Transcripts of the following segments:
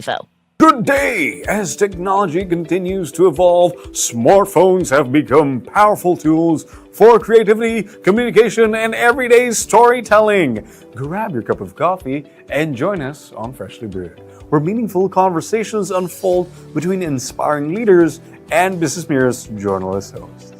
vivo. Good day! As technology continues to evolve, smartphones have become powerful tools for creativity, communication, and everyday storytelling. Grab your cup of coffee and join us on Freshly Brewed, where meaningful conversations unfold between inspiring leaders and BusinessMirror's journalist hosts.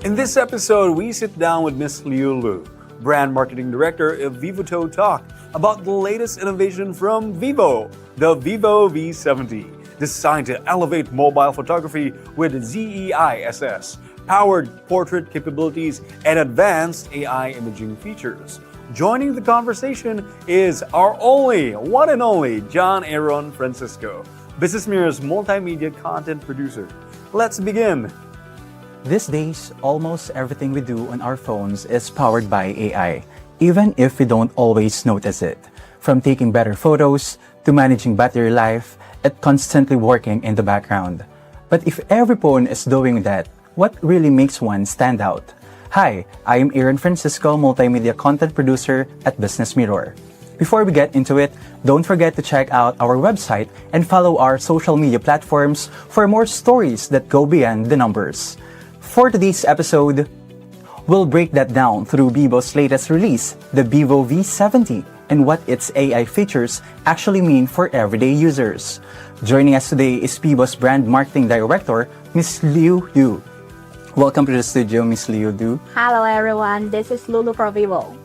In this episode, we sit down with Ms. Liu Lu, Brand Marketing Director of Vivo, to talk about the latest innovation from Vivo, the Vivo V70, designed to elevate mobile photography with ZEISS-powered portrait capabilities and advanced AI imaging features. Joining the conversation is our one and only John Eiron Francisco, BusinessMirror's multimedia content producer. Let's begin. These days, almost everything we do on our phones is powered by AI, even if we don't always notice it. From taking better photos to managing battery life, it's constantly working in the background. But if every phone is doing that, what really makes one stand out? Hi, I am Eiron Francisco, multimedia content producer at BusinessMirror. Before we get into it, don't forget to check out our website and follow our social media platforms for more stories that go beyond the numbers. For today's episode, we'll break that down through Vivo's latest release, the Vivo V70, and what its AI features actually mean for everyday users. Joining us today is Vivo's Brand Marketing Director, Ms. Liu Lu. Welcome to the studio, Ms. Liu Lu. Hello everyone, this is Lulu from Vivo.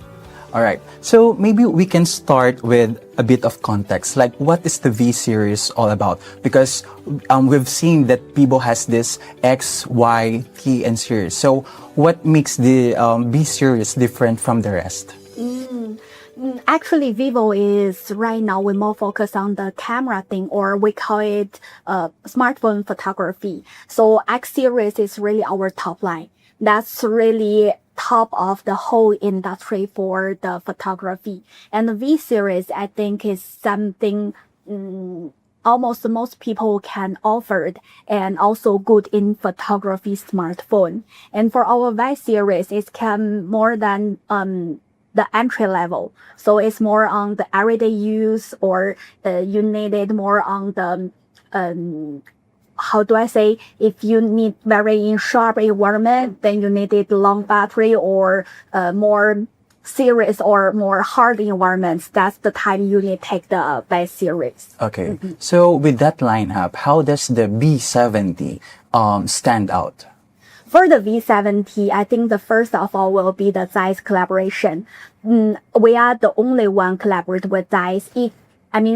All right, so maybe we can start with a bit of context, like what is the V series all about? Because we've seen that Vivo has this X, Y, T, and series. So what makes the V series different from the rest? Actually, Vivo is right now we're more focused on the camera thing, or we call it smartphone photography. So X series is really our top line. That's really top of the whole industry for the photography. And the V series, I think, is something almost most people can offer and also good in photography smartphone. And for our Y series, it can more than the entry level. So it's more on the everyday use, or you need it more on the how do I say, if you need very sharp environment, then you need it long battery, or more serious or more hard environments. That's the time you need to take the best series. Okay, so with that lineup, how does the V70 stand out? For the V70, I think the first of all will be the ZEISS collaboration. We are the only one collaborate with ZEISS.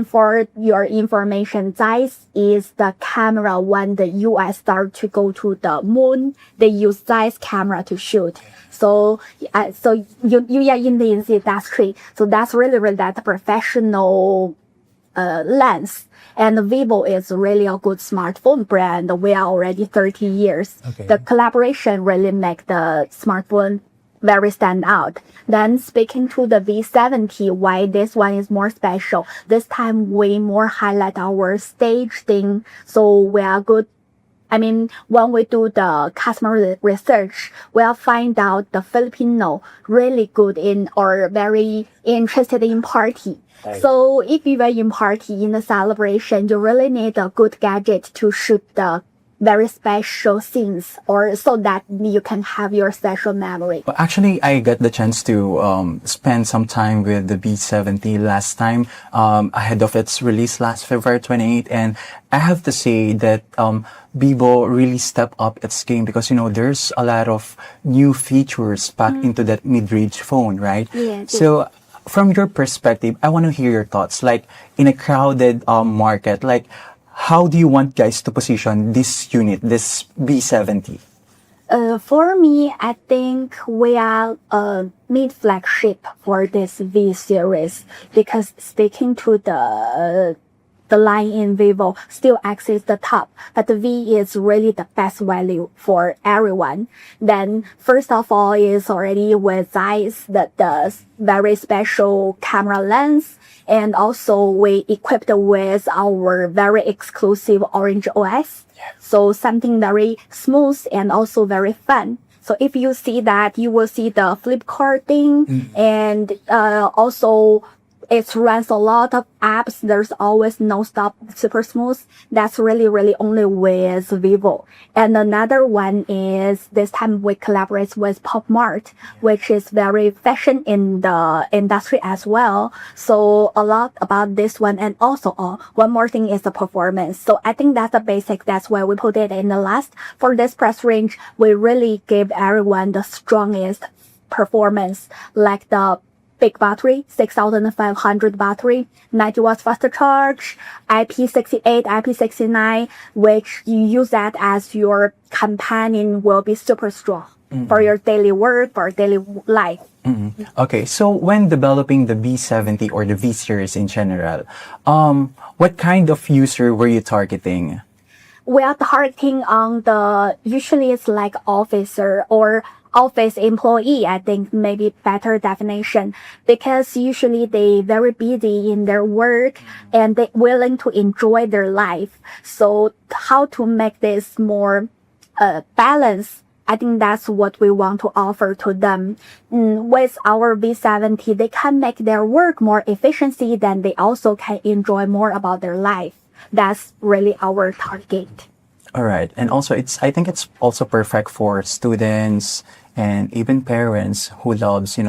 For your information, ZEISS is the camera when the US start to go to the moon. They use ZEISS camera to shoot. So you are in the industry. So that's really that professional lens. And Vivo is really a good smartphone brand. We are already 30 years. Okay. The collaboration really make the smartphone very stand out. Then speaking to the V70, why this one is more special. This time we more highlight our stage thing. So we are good. When we do the customer research, we'll find out the Filipino really good in or very interested in party. Right. So if you are in party, in the celebration, you really need a good gadget to shoot the very special scenes, or so that you can have your special memory. Well, actually, I got the chance to spend some time with the V70 last time, ahead of its release last February 28, and I have to say that Vivo really stepped up its game, because there's a lot of new features packed into that mid-range phone, right? Yeah. So from your perspective, I want to hear your thoughts. Like in a crowded market, like how do you want guys to position this unit, this V70? For me, I think we are mid-flagship for this V series, because speaking to the line in Vivo, still X is the top, but the V is really the best value for everyone. Then first of all is already with ZEISS, the very special camera lens, and also we equipped with our very exclusive Orange OS. So something very smooth and also very fun. So if you see that, you will see the flip card thing, and also it runs a lot of apps. There's always no stop, super smooth. That's really, really only with Vivo. And another one is this time we collaborate with Pop Mart, which is very fashion in the industry as well. So a lot about this one. And also one more thing is the performance. So I think that's the basic. That's why we put it in the last. For this price range, we really give everyone the strongest performance, like the big battery, 6,500 battery, 90 watts faster charge, IP68, IP69, which you use that as your companion will be super strong for your daily work, for daily life. Okay, so when developing the V70 or the V series in general, what kind of user were you targeting? We are targeting on usually it's like officer or office employee, I think maybe better definition, because usually they very busy in their work and they willing to enjoy their life. So how to make this more balanced, I think that's what we want to offer to them. With our V70, they can make their work more efficiency, then they also can enjoy more about their life. That's really our target. All right. And also I think it's also perfect for students and even parents who loves,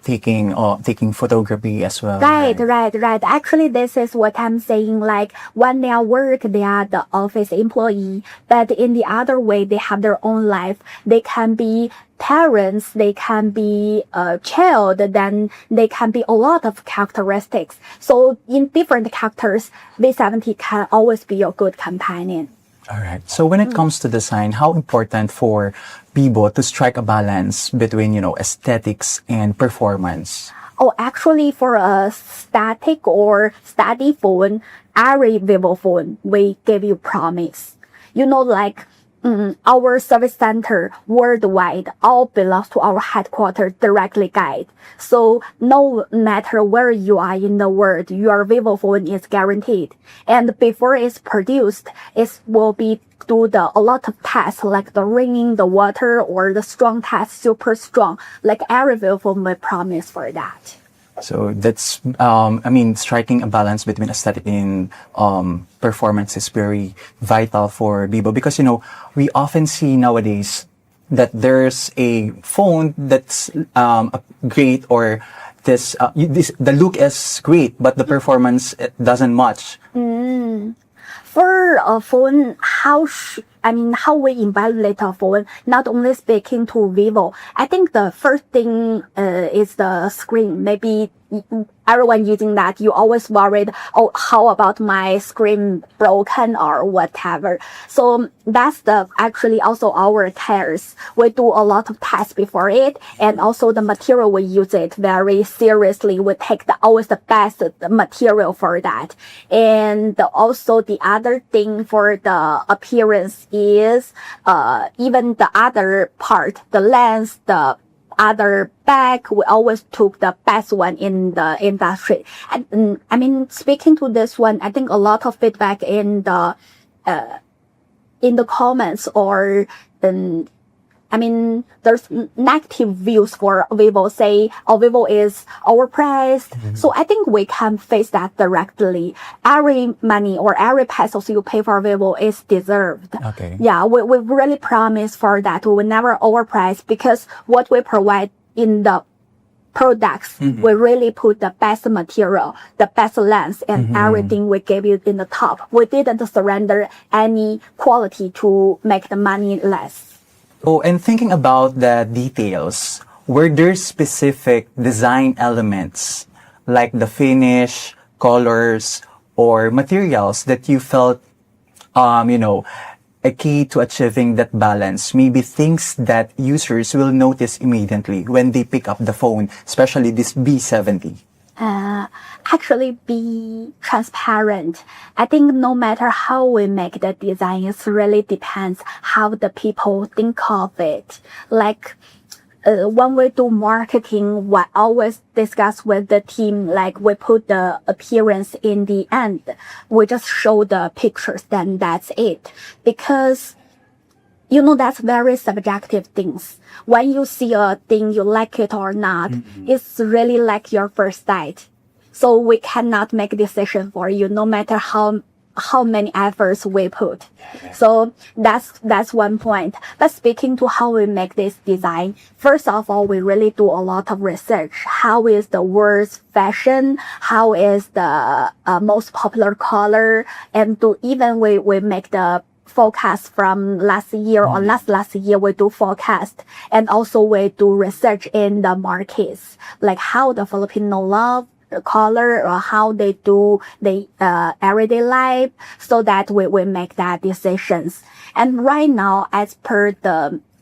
taking photography as well. Right. Actually, this is what I'm saying. Like when they are work, they are the office employee, but in the other way, they have their own life. They can be parents, they can be a child, then they can be a lot of characteristics. So in different characters, V70 can always be your good companion. All right. So when it comes to design, how important for Vivo to strike a balance between, aesthetics and performance? Oh, actually, for a static or steady phone, every Vivo phone, we give you promise. Like our service center worldwide all belongs to our headquarters directly guide. So no matter where you are in the world, your Vivo phone is guaranteed. And before it's produced, it will be do a lot of tests like the ringing, the water, or the strong test, super strong. Like every Vivo phone we promise for that. So that's, striking a balance between aesthetic and performance is very vital for Vivo because, we often see nowadays that there's a phone that's great or the look is great, but the performance doesn't match. For a phone, how we evaluate a phone, not only speaking to Vivo, I think the first thing is the screen. Maybe everyone using that, you always worried, how about my screen broken or whatever. So that's actually also our cares. We do a lot of tests before it, and also the material we use it very seriously. We take always the best material for that. And also the other thing for the appearance is even the other part, the lens, the other back, we always took the best one in the industry. And speaking to this one, I think a lot of feedback in the comments or there's negative views for Vivo, say, Vivo is overpriced. So I think we can face that directly. Every money or every pesos you pay for Vivo is deserved. Okay. Yeah, we really promise for that. We will never overprice because what we provide in the products, we really put the best material, the best lens, and everything we gave you in the top. We didn't surrender any quality to make the money less. Oh, and thinking about the details, were there specific design elements like the finish, colors, or materials that you felt, a key to achieving that balance? Maybe things that users will notice immediately when they pick up the phone, especially this V70. Actually be transparent. I think no matter how we make the design, it really depends how the people think of it. Like, when we do marketing, we always discuss with the team, like we put the appearance in the end. We just show the pictures, then that's it. Because that's very subjective things. When you see a thing, you like it or not, it's really like your first sight. So we cannot make a decision for you, no matter how many efforts we put. So that's one point. But speaking to how we make this design, first of all, we really do a lot of research. How is the world's fashion? How is the most popular color? And we make the forecast from last year or last year, we do forecast. And also we do research in the markets, like how the Filipino love color or how they do the everyday life, so that we make that decisions. And right now, as per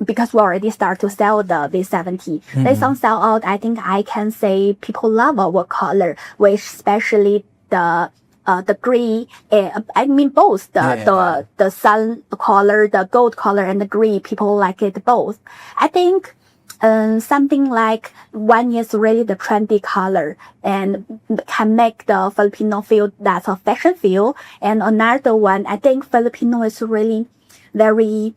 because we already start to sell the V70, based on sell out, I think I can say people love our color, which especially the gray, I mean both the sun color, the gold color, and the gray, people like it both. I think something like one is really the trendy color and can make the Filipino feel that's a fashion feel. And another one, I think Filipino is really very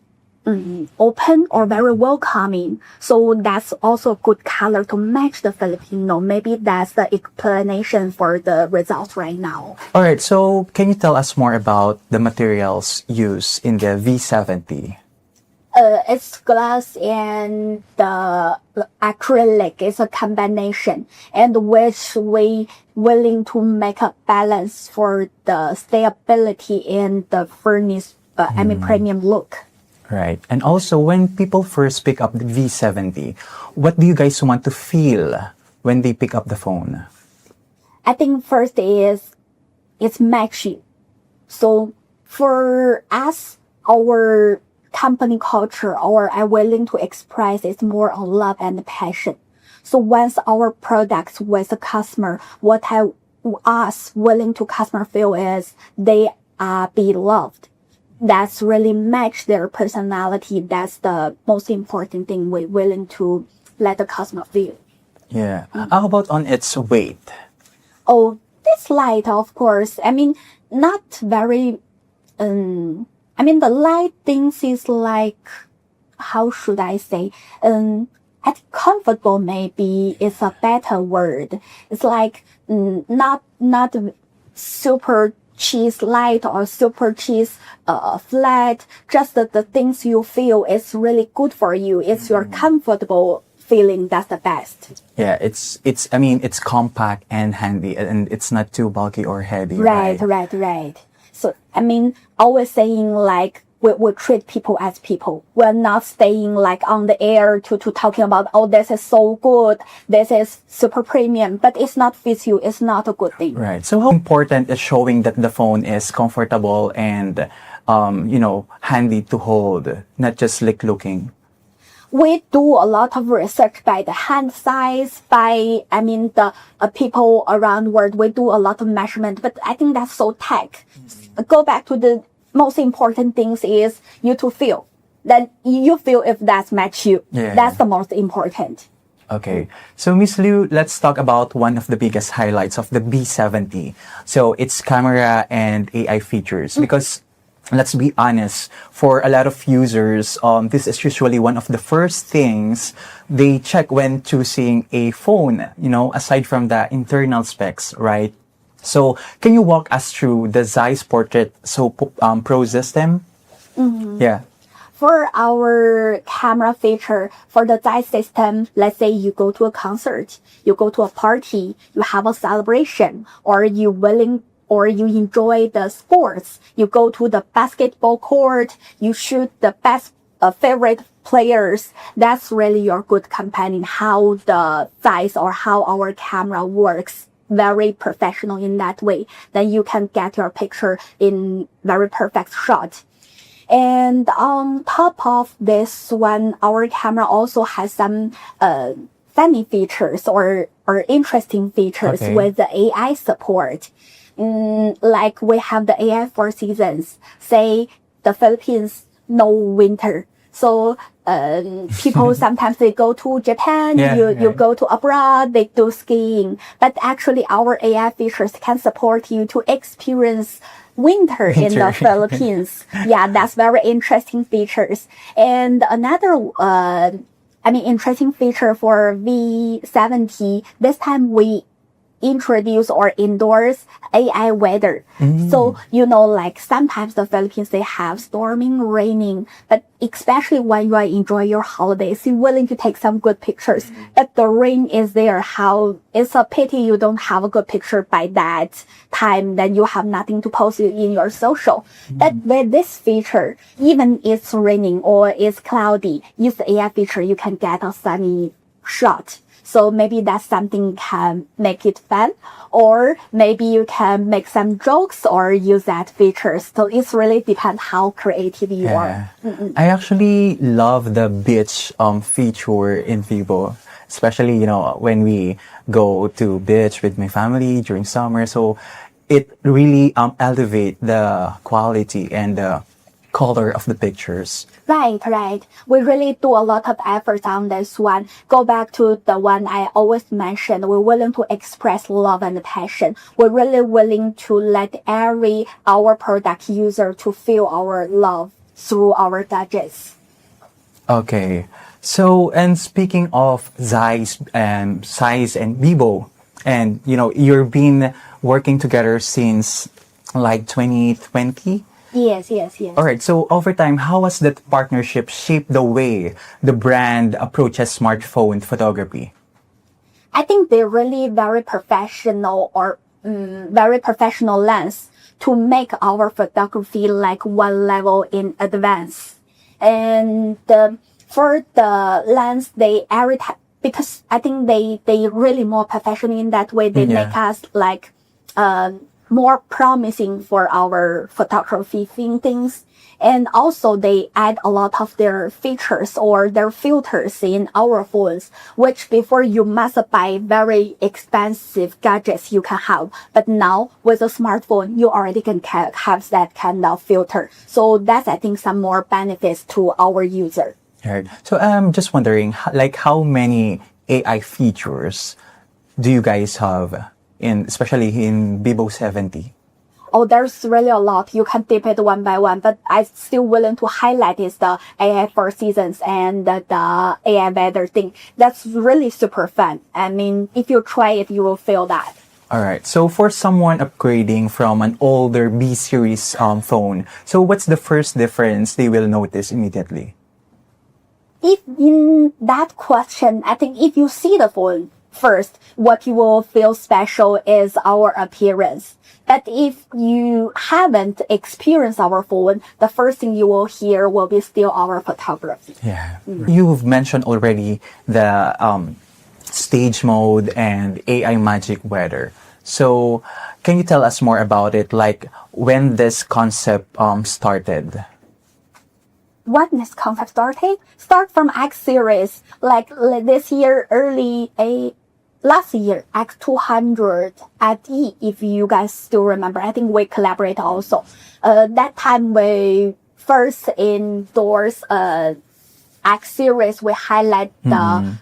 open or very welcoming. So that's also a good color to match the Filipino. Maybe that's the explanation for the results right now. All right. So can you tell us more about the materials used in the V70? It's glass and the acrylic. It's a combination, and which we willing to make a balance for the stability and the furnace, premium look. Right. And also, when people first pick up the V70, what do you guys want to feel when they pick up the phone? I think first is it's matching. So for us, our company culture, or are willing to express is more on love and passion. So once our products with the customer, what us willing to customer feel is they are beloved. That's really match their personality. That's the most important thing we're willing to let the customer feel. Yeah. How about on its weight? Oh, it's light, of course. I mean, not very, the light things is like, how should I say? I think comfortable maybe is a better word. It's like, not super cheese light or super cheese, flat. Just the things you feel is really good for you. It's your comfortable feeling. That's the best. Yeah, it's compact and handy, and it's not too bulky or heavy. Right. So, always saying like, we treat people as people. We're not staying like on the air to talking about, oh, this is so good. This is super premium, but it's not fits you. It's not a good thing. Right. So how important is showing that the phone is comfortable and, handy to hold, not just slick looking? We do a lot of research by the hand size, by, the people around the world. We do a lot of measurement, but I think that's so tech. Go back to the most important things is you to feel. Then you feel if that's match you. Yeah. That's the most important. Okay. So Miss Liu, let's talk about one of the biggest highlights of the B70. So its camera and AI features, because let's be honest, for a lot of users, this is usually one of the first things they check when choosing a phone, aside from the internal specs, right? So can you walk us through the ZEISS Portrait Pro system? Mm-hmm. Yeah. For our camera feature, for the ZEISS system, let's say you go to a concert, you go to a party, you have a celebration, or you enjoy the sports, you go to the basketball court, you shoot the best favorite players. That's really your good companion, how the ZEISS or how our camera works. Very professional in that way. Then you can get your picture in very perfect shot. And on top of this one, our camera also has some funny features or interesting features with the AI support. Like we have the AI 4 seasons. Say the Philippines, no winter. So people sometimes they go to Japan, you go to abroad, they do skiing. But actually our AI features can support you to experience winter in the Winter. Philippines. Yeah, that's very interesting features. And another, interesting feature for V70, this time we introduce or endorse AI weather. So, like sometimes the Philippines, they have storming, raining, but especially when you are enjoying your holidays, you're willing to take some good pictures. But the rain is there, it's a pity you don't have a good picture by that time, then you have nothing to post in your social. But with this feature, even it's raining or it's cloudy, use the AI feature, you can get a sunny shot. So maybe that's something can make it fun, or maybe you can make some jokes or use that feature. So it's really depends how creative you are. I actually love the beach feature in Vivo, especially when we go to beach with my family during summer. So it really elevate the quality and the color of the pictures. Right. We really do a lot of efforts on this one. Go back to the one I always mentioned. We're willing to express love and passion. We're really willing to let our product user to feel our love through our gadgets. Okay. So, and speaking of ZEISS and Vivo, and you've been working together since like 2020. Yes. All right. So over time, how has that partnership shaped the way the brand approaches smartphone photography? I think they're really very professional lens to make our photography like one level in advance. And for the lens, they every time, because I think they really more professional in that way. They make us like more promising for our photography things. And also they add a lot of their features or their filters in our phones, which before you must buy very expensive gadgets you can have. But now with a smartphone, you already can have that kind of filter. So that's, I think, some more benefits to our user. Right. So I'm just wondering, how many AI features do you guys have especially in Vivo 70? Oh, there's really a lot. You can dip it one by one, but I'm still willing to highlight is the AI for seasons and the AI weather thing. That's really super fun. I mean, if you try it, you will feel that. All right. So for someone upgrading from an older B series phone, so what's the first difference they will notice immediately? If in that question, I think if you see the phone first, what you will feel special is our appearance. But if you haven't experienced our phone, the first thing you will hear will be still our photography. Yeah. You've mentioned already the stage mode and AI magic weather. So can you tell us more about it? Like when this concept started? When this concept started? Start from X series. Like this year, last year, X200 at E, if you guys still remember. I think we collaborate also. That time we first endorse X series. We highlight the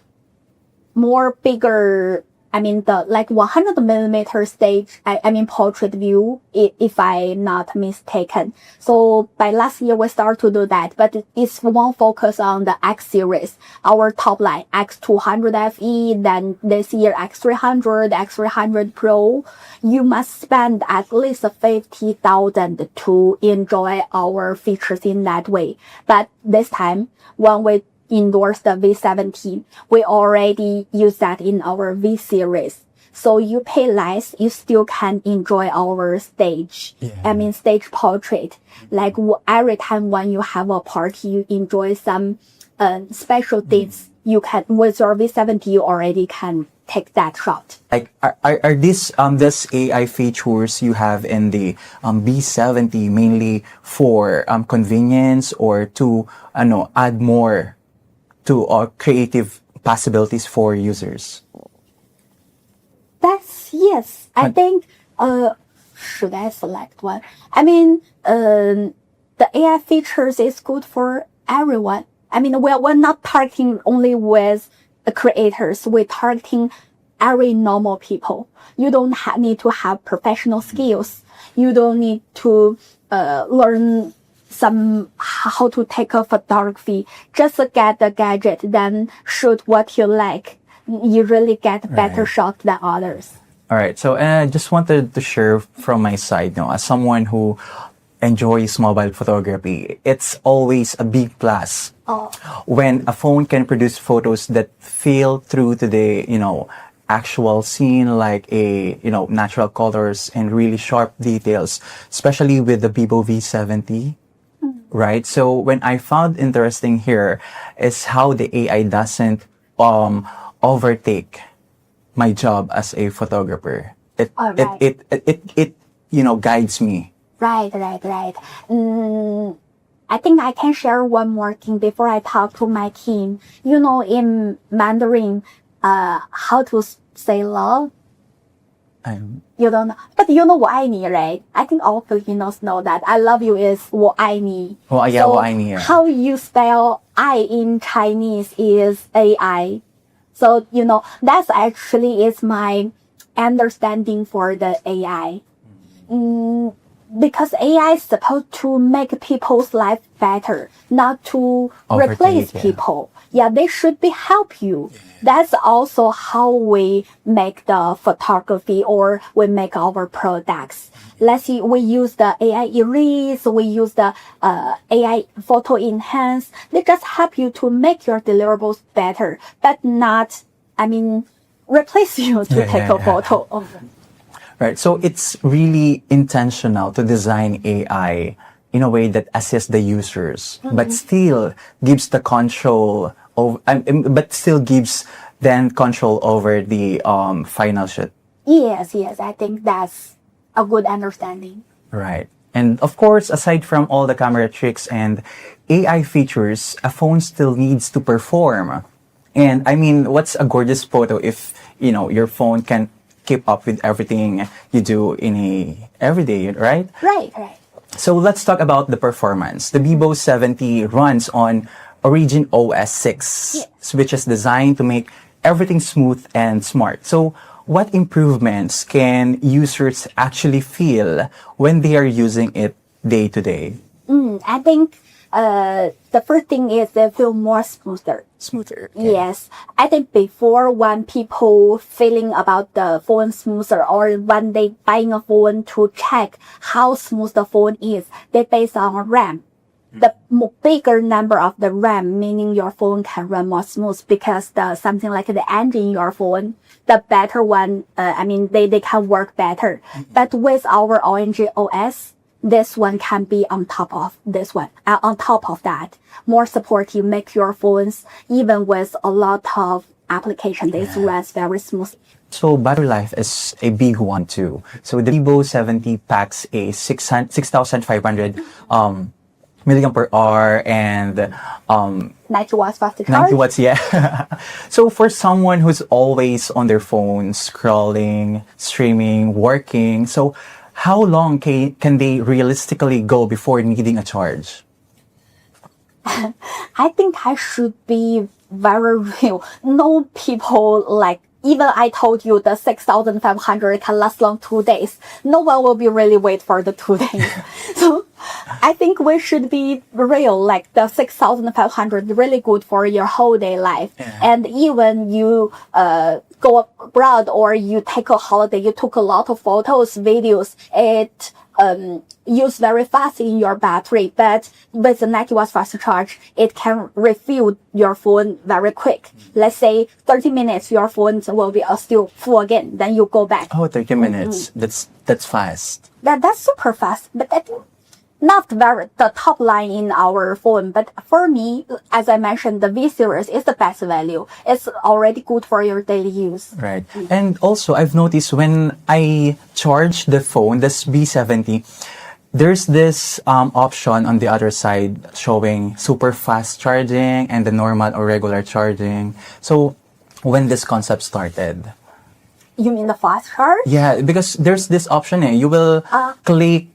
more bigger, the like 100 millimeter stage, portrait view, if I'm not mistaken. So by last year, we started to do that, but it's more focus on the X series, our top line, X200 FE, then this year, X300, X300 Pro. You must spend at least 50,000 to enjoy our features in that way. But this time, when we endorse the V70, we already use that in our V series. So you pay less, you still can enjoy our stage. Yeah. Stage portrait. Like every time when you have a party, you enjoy some special things. You can, with your V70, you already can take that shot. Like, are these this AI features you have in the V70 mainly for convenience or to add more to creative possibilities for users? Yes. I think, should I select one? The AI features is good for everyone. We're not targeting only with the creators. We're targeting every normal people. You don't need to have professional skills. You don't need to learn how to take a photography. Just get the gadget, then shoot what you like. You really get better shot than others. All right. So I just wanted to share from my side, as someone who enjoys mobile photography, it's always a big plus when a phone can produce photos that feel true to the, actual scene, like natural colors and really sharp details, especially with the Vivo V70. Right. So when I found interesting here is how the AI doesn't overtake my job as a photographer. It guides me. Right. I think I can share one more thing before I talk to my team. In Mandarin, how to say love? You don't know, but you know 我爱你, right? I think all Filipinos know that. I love you is 我爱你. Oh, yeah, 我爱你. How you spell I in Chinese is AI. So, that's actually is my understanding for the AI. Because AI is supposed to make people's life better, not to replace people. Yeah, they should help you. That's also how we make the photography or we make our products. Let's see, we use the AI erase, we use the AI photo enhance. They just help you to make your deliverables better, but not, replace you to take a photo of them. Right. So it's really intentional to design AI in a way that assists the users, but still gives the control but still gives then control over the final shot. Yes. I think that's a good understanding. Right. And of course, aside from all the camera tricks and AI features, a phone still needs to perform. And what's a gorgeous photo if, your phone can keep up with everything you do in a everyday, right? Right. So let's talk about the performance. The Vivo 70 runs on Origin OS 6, which is designed to make everything smooth and smart. So what improvements can users actually feel when they are using it day to day? I think the first thing is they feel more smoother. Okay. Yes. I think before when people feeling about the phone smoother or when they buying a phone to check how smooth the phone is, they base on RAM. The bigger number of the RAM, meaning your phone can run more smooth because something like the engine in your phone, the better one, they can work better. But with our Orange OS, this one can be on top of this one. On top of that, more supportive, make your phones, even with a lot of applications, this runs very smooth. So battery life is a big one too. So the Vivo 70 packs a 6,500 milliamp per hour and 90 watts fast charge. 90 watts, yeah. So for someone who's always on their phone, scrolling, streaming, working, so how long can they realistically go before needing a charge? I think I should be very real. No people even I told you the 6,500 can last long 2 days. No one will be really wait for the 2 days. So I think we should be real, the 6,500 really good for your whole day life. Yeah. And even you go abroad or you take a holiday, you took a lot of photos, videos, it use very fast in your battery, but with the 90 watts fast charge, it can refill your phone very quick. Let's say 30 minutes, your phone will be still full again. Then you go back. Oh, 30 minutes. That's fast. That's super fast, but that not the top line in our phone. But for me, as I mentioned, the V series is the best value. It's already good for your daily use. Right. And also, I've noticed when I charge the phone, this V70, there's this option on the other side showing super fast charging and the normal or regular charging. So when this concept started? You mean the fast charge? Yeah, because there's this option. You will click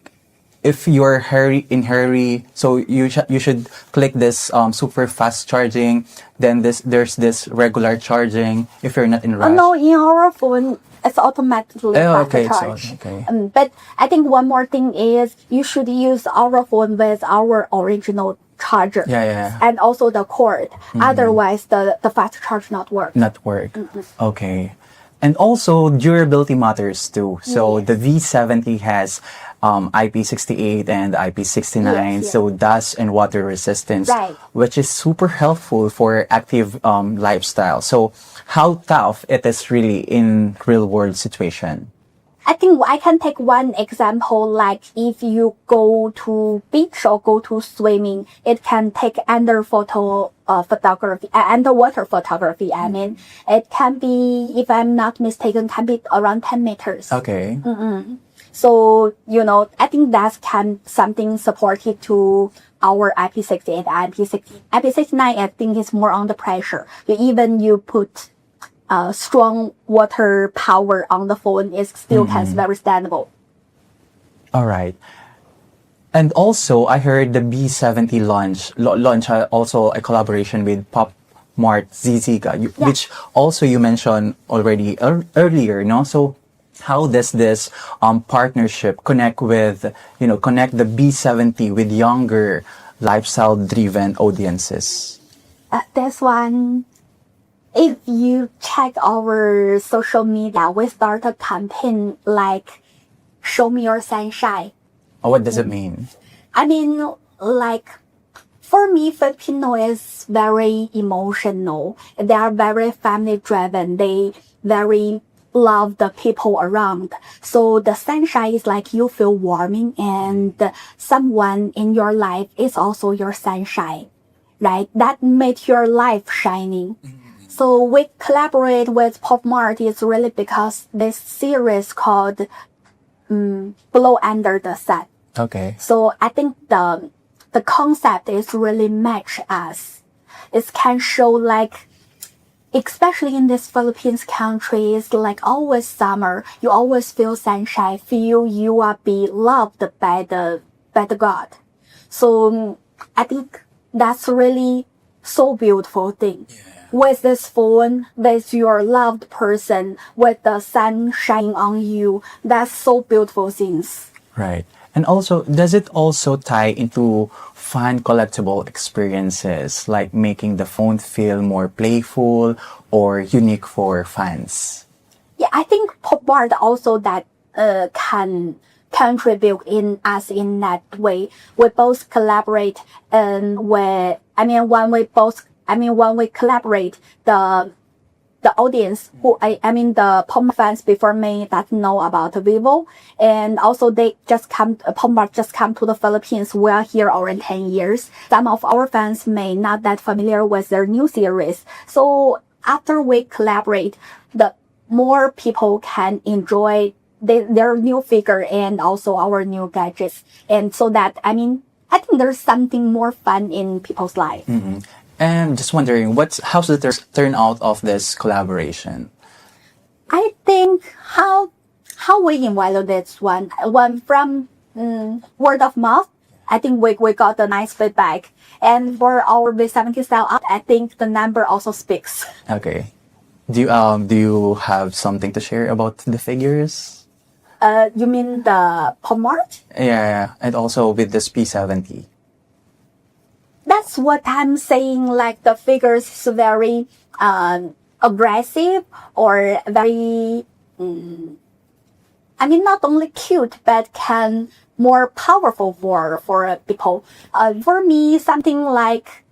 if you're in hurry, so you should click this super fast charging. Then there's this regular charging if you're not in rush. No, in our phone, it's automatically fast okay, charge. so, okay. But I think one more thing is you should use our phone with our original charger. Yeah. And also the cord. Otherwise, the fast charge not work. Not work. Okay. And also durability matters too. So the V70 has IP68 and IP69, Yes. so dust and water resistance, Right. which is super helpful for active lifestyle. So how tough it is really in real world situation? I think I can take one example, like if you go to beach or go to swimming, it can take underwater photography. I mean, it can be, if I'm not mistaken, can be around 10 meters. Okay. So, I think that's something supported to our IP68 and IP60. IP69, I think is more under pressure. You put strong water power on the phone, it still can very standable. All right. And also, I heard the B70 launch also a collaboration with Pop Mart ZEISS, which also you mentioned already earlier, no? So how does this partnership connect the B70 with younger lifestyle-driven audiences? This one, if you check our social media, we start a campaign like "Show Me Your Sunshine." Oh, what does it mean? I mean, like, for me, Filipino is very emotional. They are very family driven. They very love the people around. So the sunshine is like you feel warming, and someone in your life is also your sunshine, right? That makes your life shining. So we collaborate with Pop Mart is really because this series called Blow Under the Sun. Okay. So I think the concept is really match us. It can show like, especially in this Philippines country, it's like always summer. You always feel sunshine, feel you are beloved by the God. So I think that's really so beautiful thing. With this phone, with your loved person, with the sun shining on you, that's so beautiful things. Right. And also, does it also tie into fun collectible experiences, like making the phone feel more playful or unique for fans? Yeah, I think Pop Mart also that can contribute in that way. We both collaborate and when we collaborate, the audience the Pop Mart fans before me that know about Vivo, and also Pop Mart just come to the Philippines. We are here already 10 years. Some of our fans may not that familiar with their new series. So after we collaborate, the more people can enjoy their new figure and also our new gadgets. And so that, I think there's something more fun in people's life. And just wondering, how's the turnout of this collaboration? I think how we invited this one from word of mouth. I think we got a nice feedback, and for our V70 sell out, I think the number also speaks. Okay. Do you have something to share about the figures? You mean the Pop Mart? Yeah, and also with this P70. That's what I'm saying, like the figures is very aggressive or very not only cute but can more powerful for people. For me, something like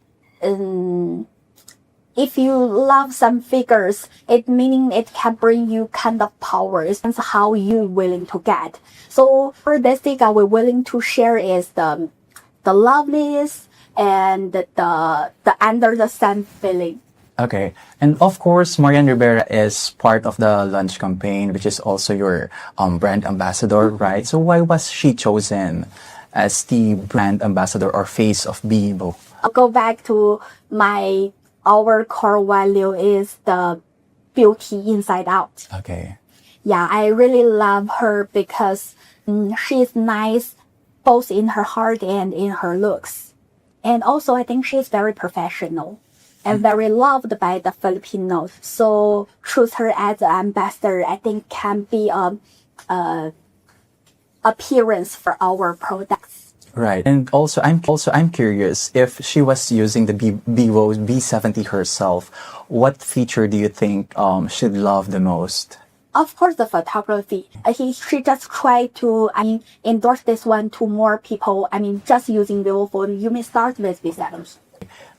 if you love some figures, meaning it can bring you kind of powers. That's how you willing to get. So for this figure, we're willing to share is the loveliness and the under the sun feeling. Okay. And of course, Marian Rivera is part of the launch campaign, which is also your brand ambassador, right? So why was she chosen as the brand ambassador or face of Vivo? I'll go back to our core value is the beauty inside out. Okay. Yeah, I really love her because she's nice both in her heart and in her looks. And also, I think she's very professional and very loved by the Filipinos. So choose her as an ambassador, I think, can be a appearance for our products. Right. And also, I'm curious if she was using the vivo V70 herself, what feature do you think she'd love the most? Of course, the photography. She just tried to, endorse this one to more people. Just using vivo photo, you may start with V70.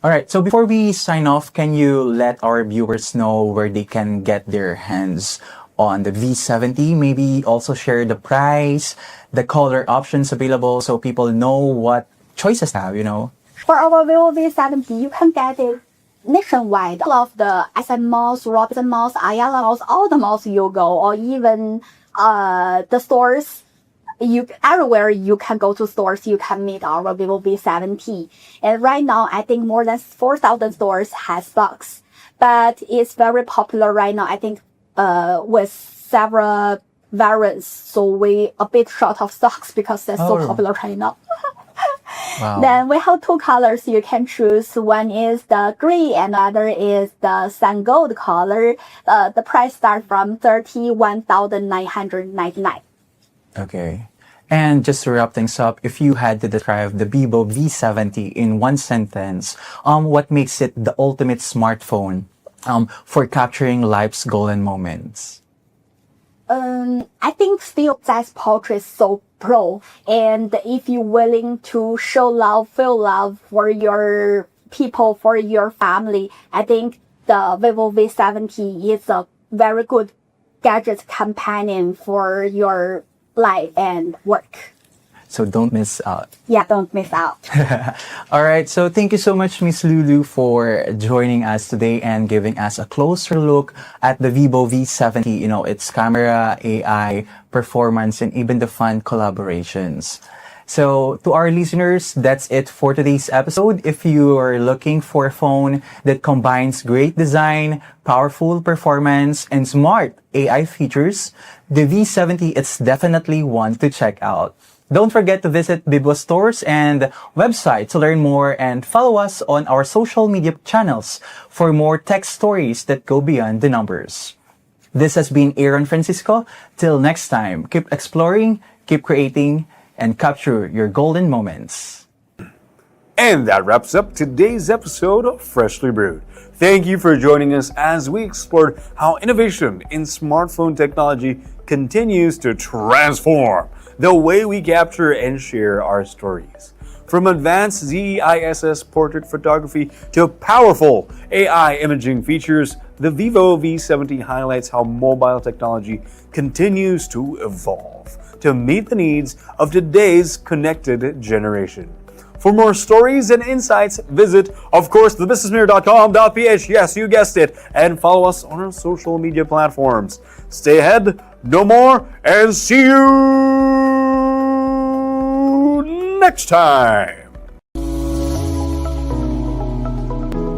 All right. So before we sign off, can you let our viewers know where they can get their hands on the V70? Maybe also share the price, the color options available, so people know what choices to have, For our vivo V70, you can get it nationwide. All of the SM malls, Robinson malls, Ayala malls, all the malls you go, or even the stores. Everywhere you can go to stores, you can meet our vivo V70. And right now, I think more than 4,000 stores has stocks. But it's very popular right now, I think, with several variants. So we a bit short of stocks because they're so popular right now. Wow. Then we have two colors you can choose. One is the gray and the other is the sun gold color. The price starts from $31,999. Okay. And just to wrap things up, if you had to describe the vivo V70 in one sentence, what makes it the ultimate smartphone for capturing life's golden moments? I think still ZEISS portrait is so pro, and if you're willing to show love, feel love for your people, for your family, I think the vivo V70 is a very good gadget companion for your life and work. So don't miss out. Yeah, don't miss out. All right. So thank you so much, Miss Liu Lu, for joining us today and giving us a closer look at the vivo V70, its camera, AI, performance, and even the fun collaborations. So to our listeners, that's it for today's episode. If you are looking for a phone that combines great design, powerful performance, and smart AI features, the V70 is definitely one to check out. Don't forget to visit Vivo stores and website to learn more, and follow us on our social media channels for more tech stories that go beyond the numbers. This has been Eiron Francisco. Till next time, keep exploring, keep creating, and capture your golden moments. And that wraps up today's episode of Freshly Brewed. Thank you for joining us as we explored how innovation in smartphone technology continues to transform the way we capture and share our stories. From advanced ZEISS portrait photography to powerful AI imaging features, the vivo V70 highlights how mobile technology continues to evolve to meet the needs of today's connected generation. For more stories and insights, visit, of course, thebusinessmirror.com.ph. Yes, you guessed it. And follow us on our social media platforms. Stay ahead, no more, and see you next time.